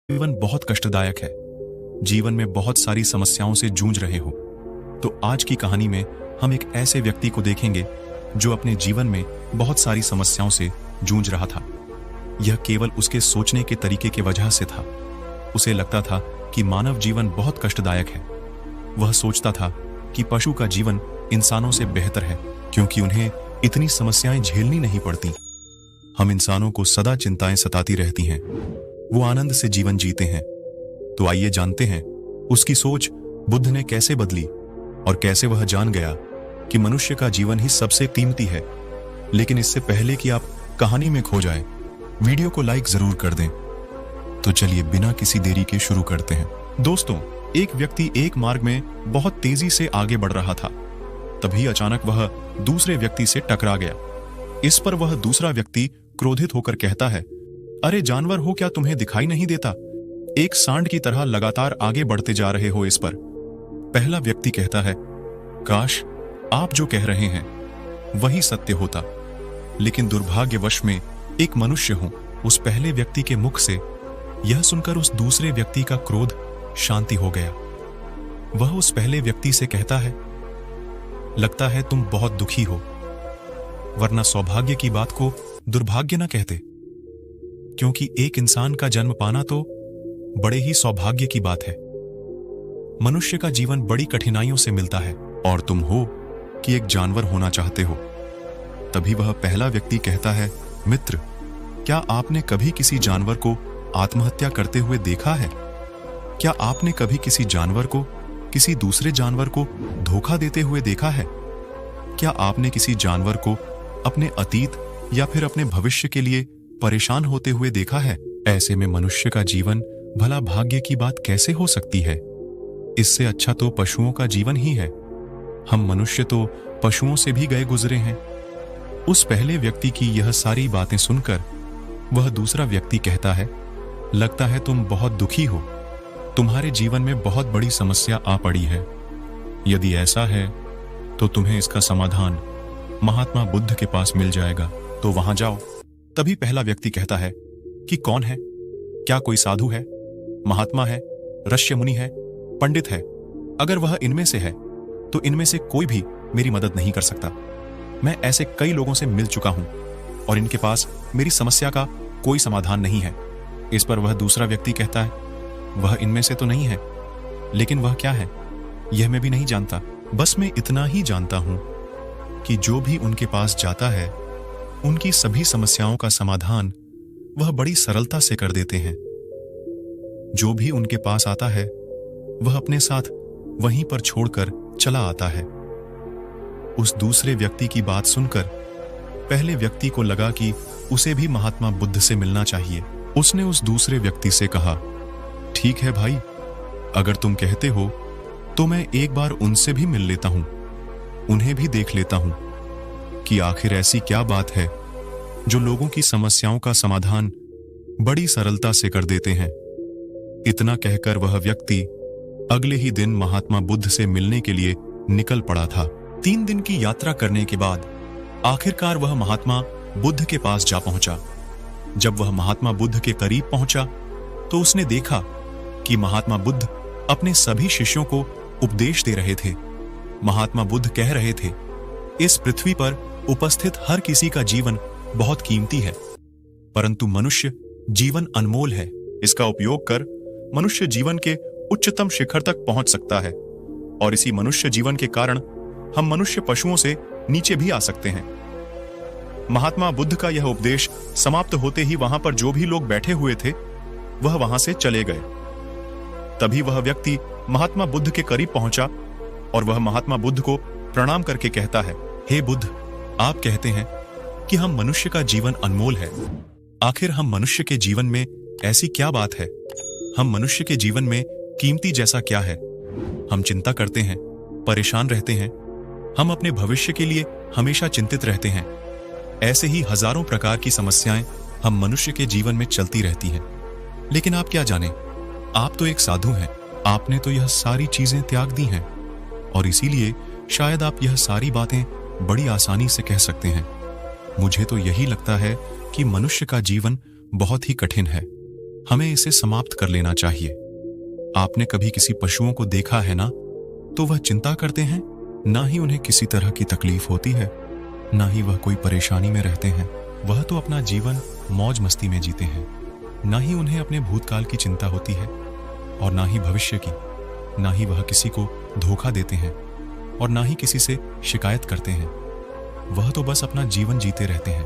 जीवन बहुत कष्टदायक है। जीवन में बहुत सारी समस्याओं से जूझ रहे हो तो आज की कहानी में हम एक ऐसे व्यक्ति को देखेंगे जो अपने जीवन में बहुत सारी समस्याओं से जूझ रहा था। यह केवल उसके सोचने के तरीके की वजह से था। उसे लगता था कि मानव जीवन बहुत कष्टदायक है। वह सोचता था कि पशु का जीवन इंसानों से बेहतर है क्योंकि उन्हें इतनी समस्याएं झेलनी नहीं पड़ती। हम इंसानों को सदा चिंताएं सताती रहती हैं, वो आनंद से जीवन जीते हैं। तो आइए जानते हैं उसकी सोच बुद्ध ने कैसे बदली और कैसे वह जान गया कि मनुष्य का जीवन ही सबसे कीमती है। लेकिन इससे पहले कि आप कहानी में खो जाएं, वीडियो को लाइक जरूर कर दें। तो चलिए बिना किसी देरी के शुरू करते हैं। दोस्तों, एक व्यक्ति एक मार्ग में बहुत तेजी से आगे बढ़ रहा था। तभी अचानक वह दूसरे व्यक्ति से टकरा गया। इस पर वह दूसरा व्यक्ति क्रोधित होकर कहता है, अरे जानवर हो क्या, तुम्हें दिखाई नहीं देता? एक सांड की तरह लगातार आगे बढ़ते जा रहे हो इस पर। पहला व्यक्ति कहता है, काश आप जो कह रहे हैं वही सत्य होता। लेकिन दुर्भाग्यवश में एक मनुष्य हूं। उस पहले व्यक्ति के मुख से यह सुनकर उस दूसरे व्यक्ति का क्रोध शांति हो गया। वह उस पहले व्यक्ति से कहता है, लगता है तुम बहुत दुखी हो, वरना सौभाग्य की बात को दुर्भाग्य न कहते, क्योंकि एक इंसान का जन्म पाना तो बड़े ही सौभाग्य की बात है। मनुष्य का जीवन बड़ी कठिनाइयों से मिलता है और तुम हो कि एक जानवर होना चाहते हो। तभी वह पहला व्यक्ति कहता है, मित्र, क्या आपने कभी किसी जानवर को आत्महत्या करते हुए देखा है? क्या आपने कभी किसी जानवर को किसी दूसरे जानवर को धोखा देते हुए देखा है? क्या आपने किसी जानवर को अपने अतीत या फिर अपने भविष्य के लिए परेशान होते हुए देखा है? ऐसे में मनुष्य का जीवन भला भाग्य की बात कैसे हो सकती है? इससे अच्छा तो पशुओं का जीवन ही है। हम मनुष्य तो पशुओं से भी गए गुजरे हैं। उस पहले व्यक्ति की यह सारी बातें सुनकर वह दूसरा व्यक्ति कहता है, लगता है तुम बहुत दुखी हो, तुम्हारे जीवन में बहुत बड़ी समस्या आ पड़ी है। यदि ऐसा है तो तुम्हें इसका समाधान महात्मा बुद्ध के पास मिल जाएगा, तो वहां जाओ। तभी पहला व्यक्ति कहता है कि कौन है? क्या कोई साधु है, महात्मा है, ऋषि मुनि है, पंडित है? अगर वह इनमें से है तो इनमें से कोई भी मेरी मदद नहीं कर सकता। मैं ऐसे कई लोगों से मिल चुका हूं और इनके पास मेरी समस्या का कोई समाधान नहीं है। इस पर वह दूसरा व्यक्ति कहता है, वह इनमें से तो नहीं है, लेकिन वह क्या है यह मैं भी नहीं जानता। बस मैं इतना ही जानता हूं कि जो भी उनके पास जाता है उनकी सभी समस्याओं का समाधान वह बड़ी सरलता से कर देते हैं। जो भी उनके पास आता है वह अपने साथ वहीं पर छोड़कर चला आता है। उस दूसरे व्यक्ति की बात सुनकर पहले व्यक्ति को लगा कि उसे भी महात्मा बुद्ध से मिलना चाहिए। उसने उस दूसरे व्यक्ति से कहा, ठीक है भाई, अगर तुम कहते हो तो मैं एक बार उनसे भी मिल लेता हूं, उन्हें भी देख लेता हूं कि आखिर ऐसी क्या बात है जो लोगों की समस्याओं का समाधान बड़ी सरलता से कर देते हैं। इतना कहकर वह व्यक्ति अगले ही दिन महात्मा बुद्ध से मिलने के लिए निकल पड़ा था। 3 दिन की यात्रा करने के बाद आखिरकार वह महात्मा बुद्ध के पास जा पहुंचा। जब वह महात्मा बुद्ध के करीब पहुंचा तो उसने देखा कि महात्मा बुद्ध अपने सभी शिष्यों को उपदेश दे रहे थे। महात्मा बुद्ध कह रहे थे, इस पृथ्वी पर उपस्थित हर किसी का जीवन बहुत कीमती है, परंतु मनुष्य जीवन अनमोल है। इसका उपयोग कर मनुष्य जीवन के उच्चतम शिखर तक पहुंच सकता है और इसी मनुष्य जीवन के कारण हम मनुष्य पशुओं से नीचे भी आ सकते हैं। महात्मा बुद्ध का यह उपदेश समाप्त होते ही वहां पर जो भी लोग बैठे हुए थे वह वहां से चले गए। तभी वह व्यक्ति महात्मा बुद्ध के करीब पहुंचा और वह महात्मा बुद्ध को प्रणाम करके कहता है, हे बुद्ध, आप कहते हैं कि हम मनुष्य का जीवन अनमोल है। आखिर हम मनुष्य के जीवन में ऐसी क्या बात है? हम मनुष्य के जीवन में कीमती जैसा क्या है? हम चिंता करते हैं, परेशान रहते हैं, हम अपने भविष्य के लिए हमेशा चिंतित रहते हैं। ऐसे ही हजारों प्रकार की समस्याएं हम मनुष्य के जीवन में चलती रहती हैं। लेकिन आप क्या जाने, आप तो एक साधु हैं, आपने तो यह सारी चीजें त्याग दी हैं और इसीलिए शायद आप यह सारी बातें बड़ी आसानी से कह सकते हैं। मुझे तो यही लगता है कि मनुष्य का जीवन बहुत ही कठिन है। हमें इसे समाप्त कर लेना चाहिए। आपने कभी किसी पशुओं को देखा है ना, तो वह चिंता करते हैं, ना ही उन्हें किसी तरह की तकलीफ होती है, ना ही वह कोई परेशानी में रहते हैं। वह तो अपना जीवन मौज मस्ती में जीते हैं। ना ही उन्हें अपने भूतकाल की चिंता होती है और ना ही भविष्य की। ना ही वह किसी को धोखा देते हैं और ना ही किसी से शिकायत करते हैं। वह तो बस अपना जीवन जीते रहते हैं।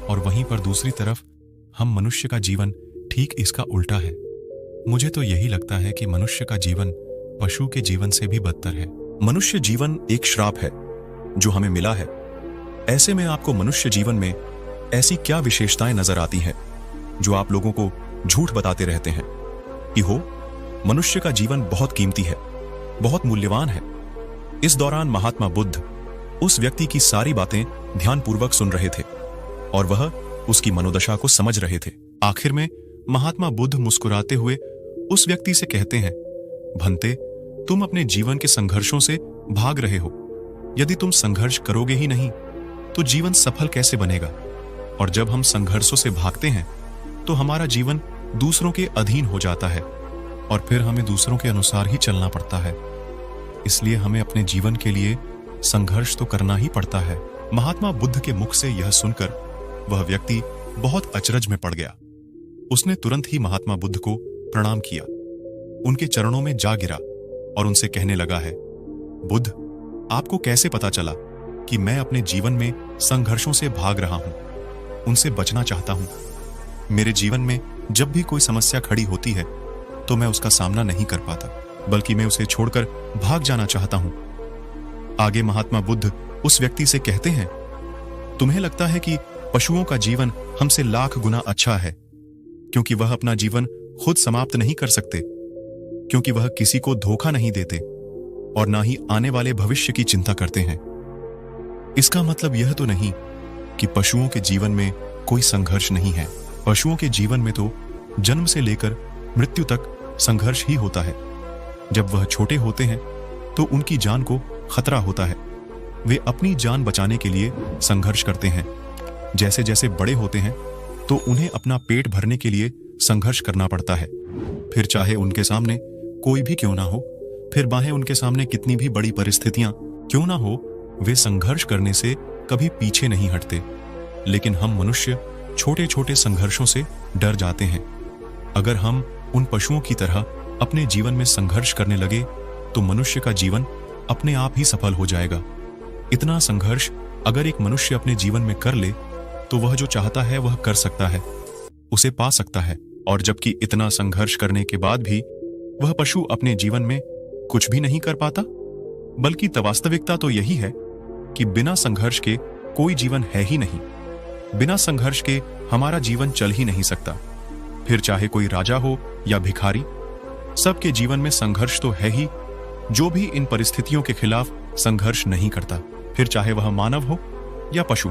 और वहीं पर दूसरी तरफ हम मनुष्य का जीवन ठीक इसका उल्टा है। मुझे तो यही लगता है कि मनुष्य का जीवन पशु के जीवन से भी बदतर है। मनुष्य जीवन एक श्राप है जो हमें मिला है। ऐसे में आपको मनुष्य जीवन में ऐसी क्या विशेषताएं नजर आती हैं जो आप लोगों को झूठ बताते रहते हैं कि हो मनुष्य का जीवन बहुत कीमती है, बहुत मूल्यवान है। इस दौरान महात्मा बुद्ध उस व्यक्ति की सारी बातें ध्यानपूर्वक सुन रहे थे और वह उसकी मनोदशा को समझ रहे थे। आखिर में महात्मा बुद्ध मुस्कुराते हुए उस व्यक्ति से कहते हैं, भंते, तुम अपने जीवन के संघर्षों से भाग रहे हो। यदि तुम संघर्ष करोगे ही नहीं तो जीवन सफल कैसे बनेगा? और जब हम संघर्षों से भागते हैं तो हमारा जीवन दूसरों के अधीन हो जाता है और फिर हमें दूसरों के अनुसार ही चलना पड़ता है। इसलिए हमें अपने जीवन के लिए संघर्ष तो करना ही पड़ता है। महात्मा बुद्ध के मुख से यह सुनकर वह व्यक्ति बहुत अचरज में पड़ गया। उसने तुरंत ही महात्मा बुद्ध को प्रणाम किया, उनके चरणों में जा गिरा और उनसे कहने लगा है, बुद्ध, आपको कैसे पता चला कि मैं अपने जीवन में संघर्षों से भाग रहा हूं, उनसे बचना चाहता हूं? मेरे जीवन में जब भी कोई समस्या खड़ी होती है तो मैं उसका सामना नहीं कर पाता, बल्कि मैं उसे छोड़कर भाग जाना चाहता हूं। आगे महात्मा बुद्ध उस व्यक्ति से कहते हैं, तुम्हें लगता है कि पशुओं का जीवन हमसे लाख गुना अच्छा है, क्योंकि वह अपना जीवन खुद समाप्त नहीं कर सकते, क्योंकि वह किसी को धोखा नहीं देते और ना ही आने वाले भविष्य की चिंता करते हैं। इसका मतलब यह तो नहीं कि पशुओं के जीवन में कोई संघर्ष नहीं है। पशुओं के जीवन में तो जन्म से लेकर मृत्यु तक संघर्ष ही होता है। जब वह छोटे होते हैं तो उनकी जान को खतरा होता है। वे अपनी जान बचाने के लिए संघर्ष करते हैं। जैसे जैसे बड़े होते हैं तो उन्हें अपना पेट भरने के लिए संघर्ष करना पड़ता है। फिर चाहे उनके सामने कोई भी क्यों ना हो, फिर बाहें उनके सामने कितनी भी बड़ी परिस्थितियां क्यों ना हो, वे संघर्ष करने से कभी पीछे नहीं हटते। लेकिन हम मनुष्य छोटे छोटे संघर्षों से डर जाते हैं। अगर हम उन पशुओं की तरह अपने जीवन में संघर्ष करने लगे तो मनुष्य का जीवन अपने आप ही सफल हो जाएगा। इतना संघर्ष अगर एक मनुष्य अपने जीवन में कर ले तो वह जो चाहता है वह कर सकता है, उसे पा सकता है। और जबकि इतना संघर्ष करने के बाद भी वह पशु अपने जीवन में कुछ भी नहीं कर पाता, बल्कि वास्तविकता तो यही है कि बिना संघर्ष के कोई जीवन है ही नहीं। बिना संघर्ष के हमारा जीवन चल ही नहीं सकता। फिर चाहे कोई राजा हो या भिखारी, सबके जीवन में संघर्ष तो है ही। जो भी इन परिस्थितियों के खिलाफ संघर्ष नहीं करता, फिर चाहे वह मानव हो या पशु,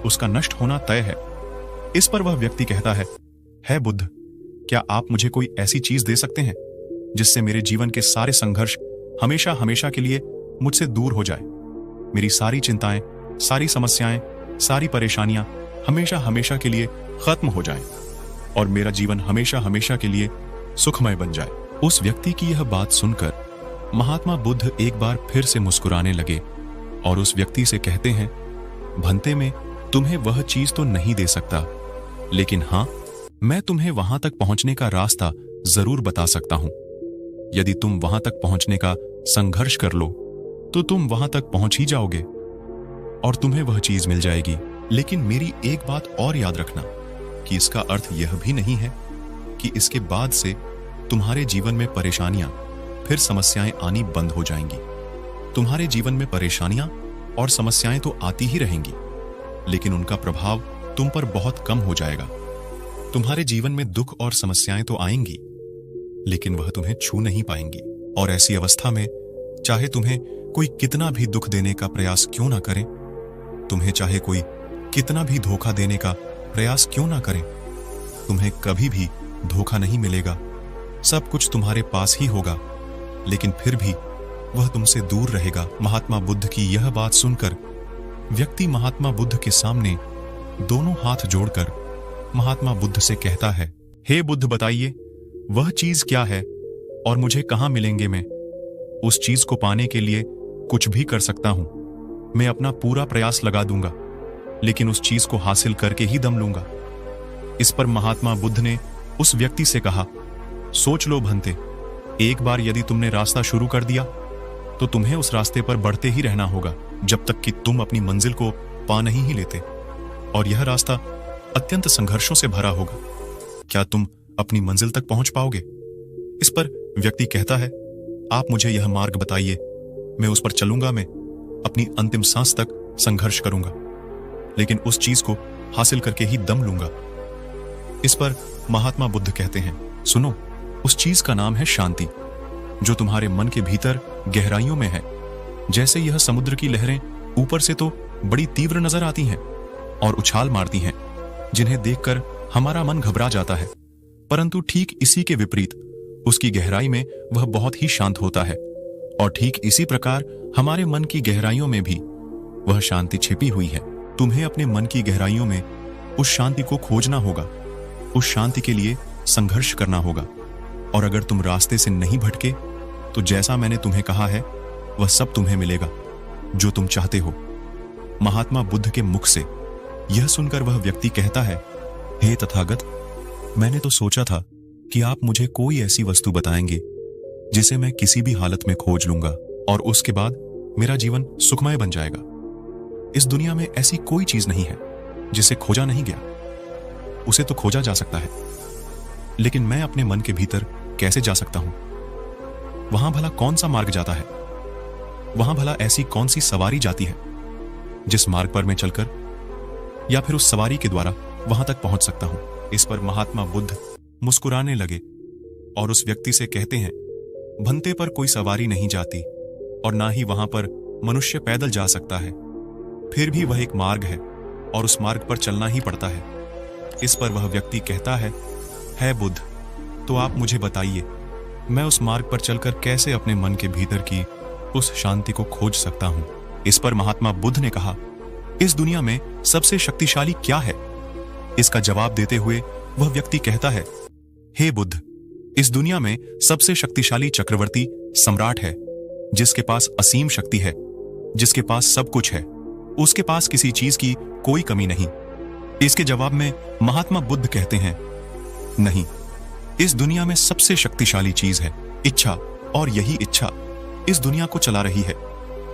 उसका नष्ट होना तय है। इस पर वह व्यक्ति कहता है बुद्ध, क्या आप मुझे कोई ऐसी चीज दे सकते हैं जिससे मेरे जीवन के सारे संघर्ष हमेशा हमेशा के लिए मुझसे दूर हो जाए? मेरी सारी चिंताएं, सारी समस्याएं, सारी परेशानियां हमेशा हमेशा के लिए खत्म हो जाएं और मेरा जीवन हमेशा हमेशा के लिए सुखमय बन जाए। उस व्यक्ति की यह बात सुनकर महात्मा बुद्ध एक बार फिर से मुस्कुराने लगे और उस व्यक्ति से कहते हैं, भंते में तुम्हें वह चीज तो नहीं दे सकता, लेकिन हां, मैं तुम्हें वहां तक पहुंचने का रास्ता जरूर बता सकता हूं। यदि तुम वहां तक पहुंचने का संघर्ष कर लो तो तुम वहां तक पहुंच ही जाओगे और तुम्हें वह चीज मिल जाएगी। लेकिन मेरी एक बात और याद रखना कि इसका अर्थ यह भी नहीं है कि इसके बाद से तुम्हारे जीवन में परेशानियां, फिर समस्याएं आनी बंद हो जाएंगी। तुम्हारे जीवन में परेशानियां और समस्याएं तो आती ही रहेंगी, लेकिन उनका प्रभाव तुम पर बहुत कम हो जाएगा। तुम्हारे जीवन में दुख और समस्याएं तो आएंगी, लेकिन वह तुम्हें छू नहीं पाएंगी। और ऐसी अवस्था में चाहे तुम्हें कोई कितना भी दुख देने का प्रयास क्यों ना करे, तुम्हें चाहे कोई कितना भी धोखा देने का प्रयास क्यों ना करे, तुम्हें कभी भी धोखा नहीं मिलेगा। सब कुछ तुम्हारे पास ही होगा, लेकिन फिर भी वह तुमसे दूर रहेगा। महात्मा बुद्ध की यह बात सुनकर व्यक्ति महात्मा बुद्ध के सामने दोनों हाथ जोड़कर महात्मा बुद्ध से कहता है, हे बुद्ध, बताइए वह चीज क्या है और मुझे कहां मिलेंगे। मैं उस चीज को पाने के लिए कुछ भी कर सकता हूं। मैं अपना पूरा प्रयास लगा दूंगा, लेकिन उस चीज को हासिल करके ही दम लूंगा। इस पर महात्मा बुद्ध ने उस व्यक्ति से कहा, सोच लो भंते, एक बार यदि तुमने रास्ता शुरू कर दिया तो तुम्हें उस रास्ते पर बढ़ते ही रहना होगा जब तक कि तुम अपनी मंजिल को पा नहीं ही लेते। और यह रास्ता अत्यंत संघर्षों से भरा होगा। क्या तुम अपनी मंजिल तक पहुंच पाओगे? इस पर व्यक्ति कहता है, आप मुझे यह मार्ग बताइए, मैं उस पर चलूंगा। मैं अपनी अंतिम सांस तक संघर्ष करूंगा, लेकिन उस चीज को हासिल करके ही दम लूंगा। इस पर महात्मा बुद्ध कहते हैं, सुनो, उस चीज का नाम है शांति, जो तुम्हारे मन के भीतर गहराइयों में है। जैसे यह समुद्र की लहरें ऊपर से तो बड़ी तीव्र नजर आती हैं और उछाल मारती हैं, जिन्हें देखकर हमारा मन घबरा जाता है, परंतु ठीक इसी के विपरीत उसकी गहराई में वह बहुत ही शांत होता है। और ठीक इसी प्रकार हमारे मन की गहराइयों में भी वह शांति छिपी हुई है। तुम्हें अपने मन की गहराइयों में उस शांति को खोजना होगा, उस शांति के लिए संघर्ष करना होगा। और अगर तुम रास्ते से नहीं भटके तो जैसा मैंने तुम्हें कहा है वह सब तुम्हें मिलेगा जो तुम चाहते हो। महात्मा बुद्ध के मुख से यह सुनकर वह व्यक्ति कहता है, हे तथागत, मैंने तो सोचा था कि आप मुझे कोई ऐसी वस्तु बताएंगे जिसे मैं किसी भी हालत में खोज लूंगा और उसके बाद मेरा जीवन सुखमय बन जाएगा। इस दुनिया में ऐसी कोई चीज नहीं है जिसे खोजा नहीं गया। उसे तो खोजा जा सकता है, लेकिन मैं अपने मन के भीतर कैसे जा सकता हूं? वहां भला कौन सा मार्ग जाता है? वहां भला ऐसी कौन सी सवारी जाती है जिस मार्ग पर मैं चलकर या फिर उस सवारी के द्वारा वहां तक पहुंच सकता हूं? इस पर महात्मा बुद्ध मुस्कुराने लगे और उस व्यक्ति से कहते हैं, भंते पर कोई सवारी नहीं जाती और ना ही वहां पर मनुष्य पैदल जा सकता है। फिर भी वह एक मार्ग है और उस मार्ग पर चलना ही पड़ता है। इस पर वह व्यक्ति कहता है बुद्ध, तो आप मुझे बताइए, मैं उस मार्ग पर चलकर कैसे अपने मन के भीतर की उस शांति को खोज सकता हूं? इस पर महात्मा बुद्ध ने कहा, इस दुनिया में सबसे शक्तिशाली क्या है? इसका जवाब देते हुए वह व्यक्ति कहता है, हे बुद्ध, इस दुनिया में सबसे शक्तिशाली चक्रवर्ती सम्राट है, जिसके पास असीम शक्ति है, जिसके पास सब कुछ है, उसके पास किसी चीज की कोई कमी नहीं। इसके जवाब में महात्मा बुद्ध कहते हैं, नहीं, इस दुनिया में सबसे शक्तिशाली चीज है इच्छा, और यही इच्छा इस दुनिया को चला रही है।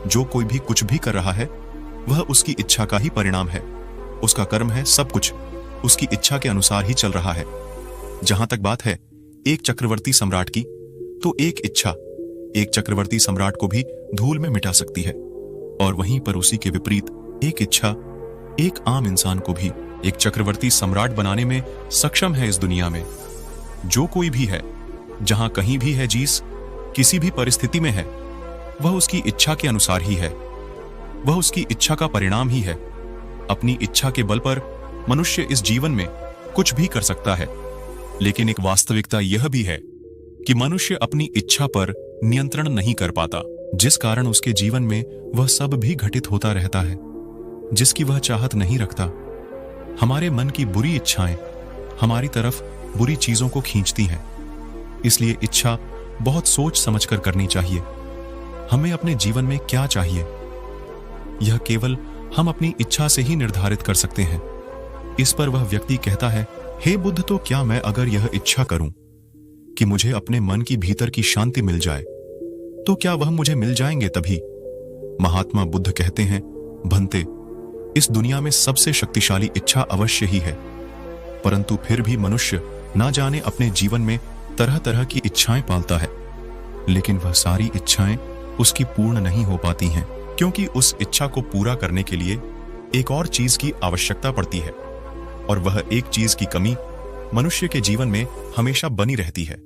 जो कोई भी कुछ भी कर रहा है वह उसकी इच्छा का ही परिणाम है। उसका कर्म है सब कुछ उसकी इच्छा के अनुसार ही चल रहा है। जहां तक बात है एक चक्रवर्ती सम्राट की, तो एक इच्छा एक चक्रवर्ती सम्राट को भी धूल में मिटा सकती है, और वहीं पर उसी के विपरीत एक इच्छा एक आम इंसान को भी एक चक्रवर्ती सम्राट बनाने में सक्षम है। इस दुनिया में जो कोई भी है, जहां कहीं भी है, जीस किसी भी परिस्थिति में है, वह उसकी इच्छा के अनुसार ही है, वह उसकी इच्छा का परिणाम ही है। अपनी इच्छा के बल पर मनुष्य इस जीवन में कुछ भी कर सकता है, लेकिन एक वास्तविकता यह भी है कि मनुष्य अपनी इच्छा पर नियंत्रण नहीं कर पाता, जिस कारण उसके जीवन में वह सब भी घटित होता रहता है जिसकी वह चाहत नहीं रखता। हमारे मन की बुरी इच्छाएं हमारी तरफ बुरी चीजों को खींचती हैं, इसलिए इच्छा बहुत सोच समझकर करनी चाहिए। हमें अपने जीवन में क्या चाहिए, यह केवल हम अपनी इच्छा से ही निर्धारित कर सकते हैं। इस पर वह व्यक्ति कहता है, हे बुद्ध, तो क्या मैं अगर यह इच्छा करूं कि मुझे अपने मन की भीतर की शांति मिल जाए, तो क्या वह मुझे मिल जाएंगे तभी? महात्मा बुद्ध कहते हैं, भंते, इस दुनिया में सबसे शक्तिशाली इच्छा अवश्य ही है, परंतु फिर भी मनुष्य ना जाने अपने जीवन में तरह तरह की इच्छाएं पालता है, लेकिन वह सारी इच्छाएं उसकी पूर्ण नहीं हो पाती हैं, क्योंकि उस इच्छा को पूरा करने के लिए एक और चीज की आवश्यकता पड़ती है, और वह एक चीज की कमी मनुष्य के जीवन में हमेशा बनी रहती है।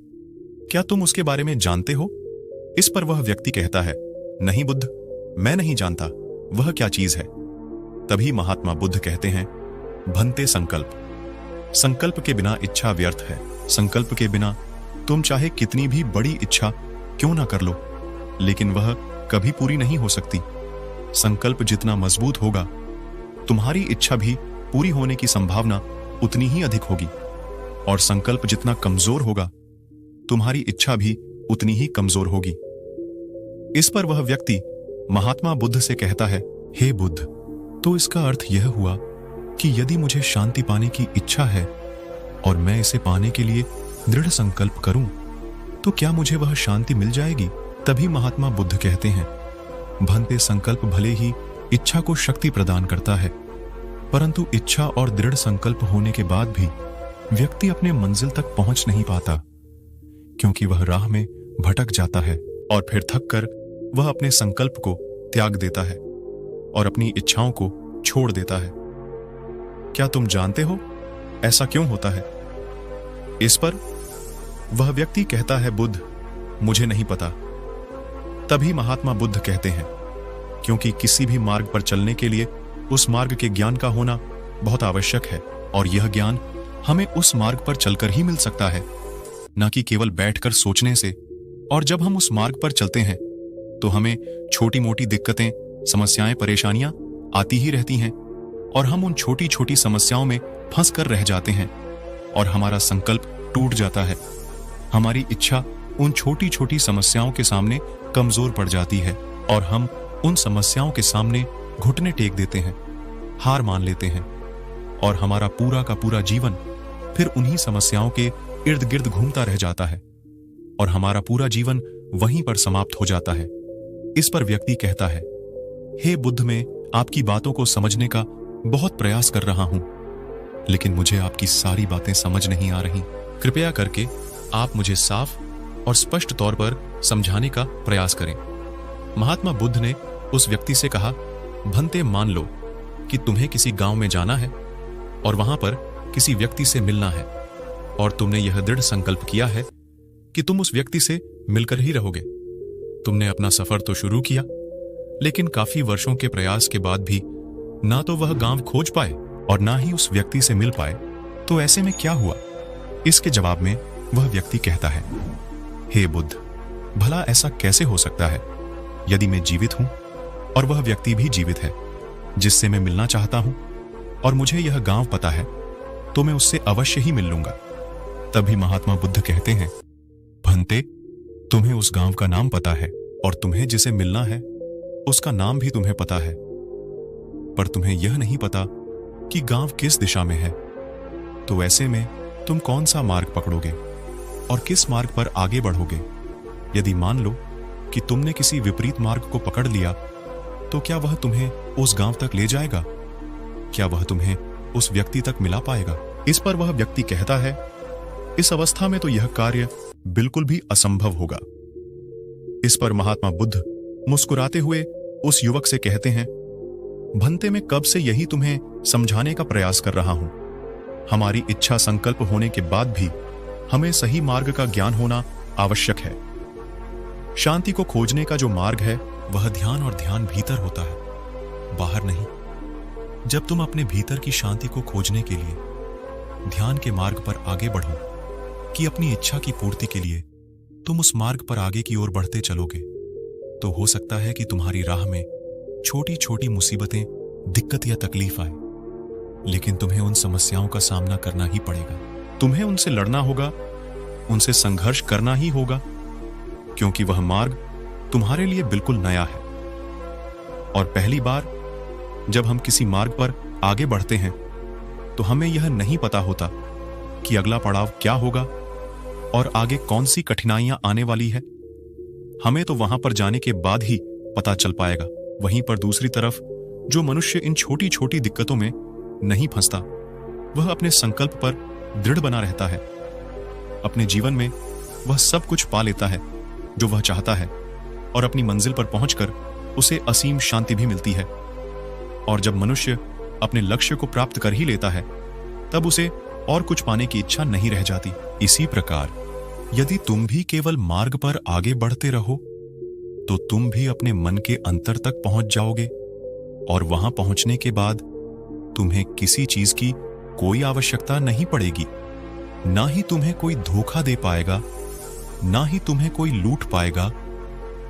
क्या तुम उसके बारे में जानते हो? इस पर वह व्यक्ति कहता है, नहीं बुद्ध, मैं नहीं जानता वह क्या चीज है। तभी महात्मा बुद्ध कहते हैं, भंते, संकल्प। संकल्प के बिना इच्छा व्यर्थ है। संकल्प के बिना तुम चाहे कितनी भी बड़ी इच्छा क्यों ना कर लो, लेकिन वह कभी पूरी नहीं हो सकती। संकल्प जितना मजबूत होगा, तुम्हारी इच्छा भी पूरी होने की संभावना उतनी ही अधिक होगी। और संकल्प जितना कमजोर होगा, तुम्हारी इच्छा भी उतनी ही कमजोर होगी। इस पर वह व्यक्ति महात्मा बुद्ध से कहता है, हे बुद्ध, तो इसका अर्थ यह हुआ कि यदि मुझे शांति पाने की इच्छा है और मैं इसे पाने के लिए दृढ़ संकल्प करूं, तो क्या मुझे वह शांति मिल जाएगी? तभी महात्मा बुद्ध कहते हैं, भंते संकल्प भले ही इच्छा को शक्ति प्रदान करता है, परंतु इच्छा और दृढ़ संकल्प होने के बाद भी व्यक्ति अपने मंजिल तक पहुंच नहीं पाता, क्योंकि वह राह में भटक जाता है और फिर थककर वह अपने संकल्प को त्याग देता है और अपनी इच्छाओं को छोड़ देता है। क्या तुम जानते हो ऐसा क्यों होता है? इस पर वह व्यक्ति कहता है, बुद्ध, मुझे नहीं पता। तभी महात्मा बुद्ध कहते हैं, क्योंकि किसी भी मार्ग पर चलने के लिए उस मार्ग के ज्ञान का होना बहुत आवश्यक है, और यह ज्ञान हमें उस मार्ग पर चलकर ही मिल सकता है, न कि केवल बैठकर सोचने से। और जब हम उस मार्ग पर चलते हैं तो हमें छोटी मोटी दिक्कतें, समस्याएं, परेशानियां आती ही रहती हैं, और हम उन छोटी छोटी समस्याओं में फंस कर रह जाते हैं और हमारा संकल्प टूट जाता है। हमारी इच्छा उन छोटी छोटी समस्याओं के सामने कमजोर पड़ जाती है और हम उन समस्याओं के सामने घुटने टेक देते हैं, हार मान लेते हैं, और हमारा पूरा का पूरा जीवन फिर उन्हीं समस्याओं के इर्द गिर्द घूमता रह जाता है और हमारा पूरा जीवन वहीं पर समाप्त हो जाता है। इस पर व्यक्ति कहता है, हे बुद्ध, मैं आपकी बातों को समझने का बहुत प्रयास कर रहा हूं, लेकिन मुझे आपकी सारी बातें समझ नहीं आ रही। कृपया करके आप मुझे साफ और स्पष्ट तौर पर समझाने का प्रयास करें। महात्मा बुद्ध ने उस व्यक्ति से कहा, भंते, मान लो कि तुम्हें किसी गांव में जाना है और वहां पर किसी व्यक्ति से मिलना है, और तुमने यह दृढ़ संकल्प किया है कि तुम उस व्यक्ति से मिलकर ही रहोगे। तुमने अपना सफर तो शुरू किया, लेकिन काफी वर्षों के प्रयास के बाद भी ना तो वह गांव खोज पाए और ना ही उस व्यक्ति से मिल पाए। तो ऐसे में क्या हुआ? इसके जवाब में वह व्यक्ति कहता है, हे बुद्ध, भला ऐसा कैसे हो सकता है? यदि मैं जीवित हूं और वह व्यक्ति भी जीवित है जिससे मैं मिलना चाहता हूं, और मुझे यह गांव पता है, तो मैं उससे अवश्य ही मिल लूंगा। तभी महात्मा बुद्ध कहते हैं, भंते, तुम्हें उस गांव का नाम पता है और तुम्हें जिसे मिलना है उसका नाम भी तुम्हें पता है, पर तुम्हें यह नहीं पता कि गांव किस दिशा में है। तो ऐसे में तुम कौन सा मार्ग पकड़ोगे और किस मार्ग पर आगे बढ़ोगे? यदि मान लो कि तुमने किसी विपरीत मार्ग को पकड़ लिया, तो क्या वह तुम्हें उस गांव तक ले जाएगा? क्या वह तुम्हें उस व्यक्ति तक मिला पाएगा? इस पर वह व्यक्ति कहता है, इस अवस्था में तो यह कार्य बिल्कुल भी असंभव होगा। इस पर महात्मा बुद्ध मुस्कुराते हुए उस युवक से कहते हैं, भंते, मैं कब से यही तुम्हें समझाने का प्रयास कर रहा हूं। हमारी इच्छा संकल्प होने के बाद भी हमें सही मार्ग का ज्ञान होना आवश्यक है। शांति को खोजने का जो मार्ग है वह ध्यान, और ध्यान भीतर होता है, बाहर नहीं। जब तुम अपने भीतर की शांति को खोजने के लिए ध्यान के मार्ग पर आगे बढ़ो कि अपनी इच्छा की पूर्ति के लिए तुम उस मार्ग पर आगे की ओर बढ़ते चलोगे, तो हो सकता है कि तुम्हारी राह में छोटी छोटी मुसीबतें, दिक्कत या तकलीफ आए, लेकिन तुम्हें उन समस्याओं का सामना करना ही पड़ेगा। तुम्हें उनसे लड़ना होगा, उनसे संघर्ष करना ही होगा, क्योंकि वह मार्ग तुम्हारे लिए बिल्कुल नया है। और पहली बार जब हम किसी मार्ग पर आगे बढ़ते हैं तो हमें यह नहीं पता होता कि अगला पड़ाव क्या होगा और आगे कौन सी कठिनाइयां आने वाली है। हमें तो वहां पर जाने के बाद ही पता चल पाएगा। वहीं पर दूसरी तरफ जो मनुष्य इन छोटी छोटी दिक्कतों में नहीं फंसता, वह अपने संकल्प पर दृढ़ बना रहता है। अपने जीवन में वह सब कुछ पा लेता है जो वह चाहता है, और अपनी मंजिल पर पहुंचकर उसे असीम शांति भी मिलती है। और जब मनुष्य अपने लक्ष्य को प्राप्त कर ही लेता है, तब उसे और कुछ पाने की इच्छा नहीं रह जाती। इसी प्रकार यदि तुम भी केवल मार्ग पर आगे बढ़ते रहो, तो तुम भी अपने मन के अंतर तक पहुंच जाओगे, और वहां पहुंचने के बाद तुम्हें किसी चीज की कोई आवश्यकता नहीं पड़ेगी। ना ही तुम्हें कोई धोखा दे पाएगा, ना ही तुम्हें कोई लूट पाएगा,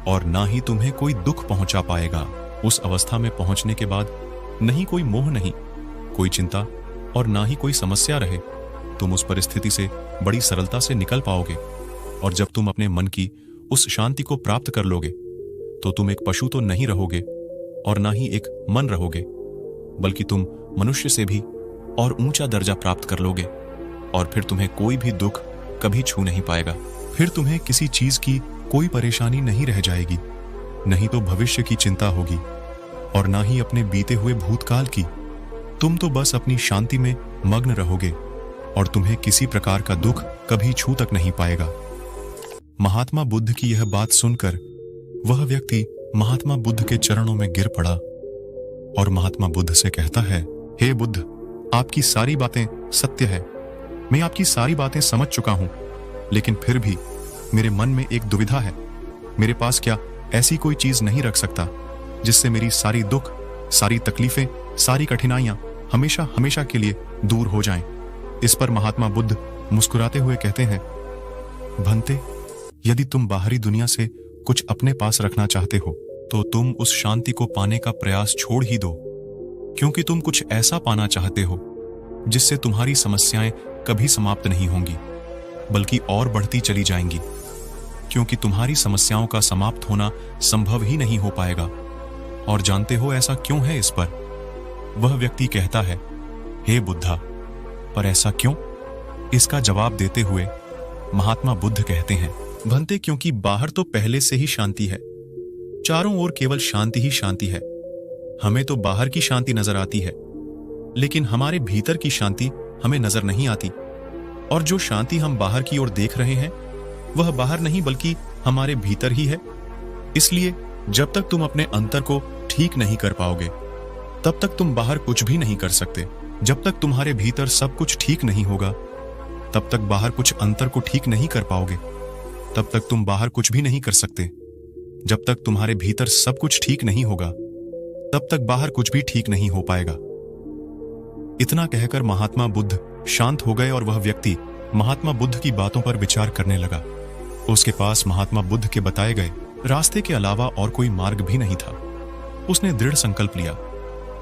और ना ही तुम्हें कोई दुख पहुंचा पाएगा। उस अवस्था में पहुंचने के बाद नहीं कोई मोह, नहीं कोई चिंता, और ना ही कोई समस्या रहे, तुम उस परिस्थिति से बड़ी सरलता से निकल पाओगे। और जब तुम अपने मन की उस शांति को प्राप्त कर लोगे तो तुम एक पशु तो नहीं रहोगे और ना ही एक मन रहोगे, बल्कि तुम मनुष्य से भी और ऊंचा दर्जा प्राप्त कर लोगे। और फिर तुम्हें कोई भी दुख कभी छू नहीं पाएगा। फिर तुम्हें किसी चीज की कोई परेशानी नहीं रह जाएगी, नहीं तो भविष्य की चिंता होगी और ना ही अपने बीते हुए भूतकाल की। तुम तो बस अपनी शांति में मग्न रहोगे और तुम्हें किसी प्रकार का दुख कभी छू तक नहीं पाएगा। महात्मा बुद्ध की यह बात सुनकर वह व्यक्ति महात्मा बुद्ध के चरणों में गिर पड़ा और महात्मा बुद्ध से कहता है, हे बुद्ध, आपकी सारी बातें सत्य है, मैं आपकी सारी बातें समझ चुका हूं, लेकिन फिर भी मेरे मन में एक दुविधा है। मेरे पास क्या ऐसी कोई चीज नहीं रख सकता जिससे मेरी सारी दुख, सारी तकलीफें, सारी कठिनाइयां हमेशा हमेशा के लिए दूर हो जाएं। इस पर महात्मा बुद्ध मुस्कुराते हुए कहते हैं, भंते, यदि तुम बाहरी दुनिया से कुछ अपने पास रखना चाहते हो तो तुम उस शांति को पाने का प्रयास छोड़ ही दो, क्योंकि तुम कुछ ऐसा पाना चाहते हो जिससे तुम्हारी समस्याएं कभी समाप्त नहीं होंगी, बल्कि और बढ़ती चली जाएंगी, क्योंकि तुम्हारी समस्याओं का समाप्त होना संभव ही नहीं हो पाएगा। और जानते हो ऐसा क्यों है? इस पर वह व्यक्ति कहता है, हे बुद्धा, पर ऐसा क्यों? इसका जवाब देते हुए महात्मा बुद्ध कहते हैं, भंते, क्योंकि बाहर तो पहले से ही शांति है, चारों ओर केवल शांति ही शांति है। हमें तो बाहर की शांति नजर आती है, लेकिन हमारे भीतर की शांति हमें नजर नहीं आती। और जो शांति हम बाहर की ओर देख रहे हैं वह बाहर नहीं बल्कि हमारे भीतर ही है। इसलिए जब तक तुम अपने अंतर को ठीक नहीं कर पाओगे तब तक तुम बाहर कुछ भी नहीं कर सकते। जब तक तुम्हारे भीतर सब कुछ ठीक नहीं होगा तब तक बाहर कुछ अंतर को ठीक नहीं कर पाओगे, तब तक तुम बाहर कुछ भी नहीं कर सकते। जब तक तुम्हारे भीतर सब कुछ ठीक नहीं होगा तब तक बाहर कुछ भी ठीक नहीं हो पाएगा। इतना कहकर महात्मा बुद्ध शांत हो गए और वह व्यक्ति महात्मा बुद्ध की बातों पर विचार करने लगा। उसके पास महात्मा बुद्ध के बताए गए रास्ते के अलावा और कोई मार्ग भी नहीं था। उसने दृढ़ संकल्प लिया,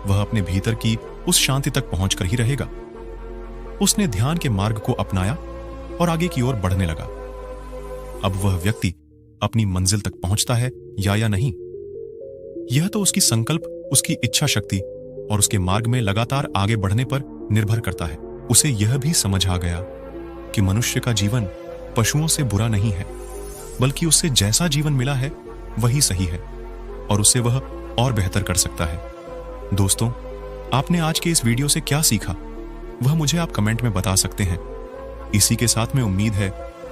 वह अपने भीतर की उस शांति तक पहुंचकर ही रहेगा। उसने ध्यान के मार्ग को अपनाया और आगे की ओर बढ़ने लगा। अब वह व्यक्ति अपनी मंजिल तक पहुंचता है या नहीं, यह तो उसकी संकल्प, उसकी इच्छा शक्ति और उसके मार्ग में लगातार आगे बढ़ने पर निर्भर करता है। उसे यह भी समझ आ गया कि मनुष्य का जीवन पशुओं से बुरा नहीं है, बल्कि उससे जैसा जीवन मिला है वही सही है और उससे वह और बेहतर कर सकता है। दोस्तों, आपने आज के इस वीडियो से क्या सीखा वह मुझे आप कमेंट में बता सकते हैं। इसी के साथ में उम्मीद है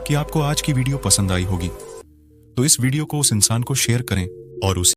कि आपको आज की वीडियो पसंद आई होगी, तो इस वीडियो को उस इंसान को शेयर करें और उस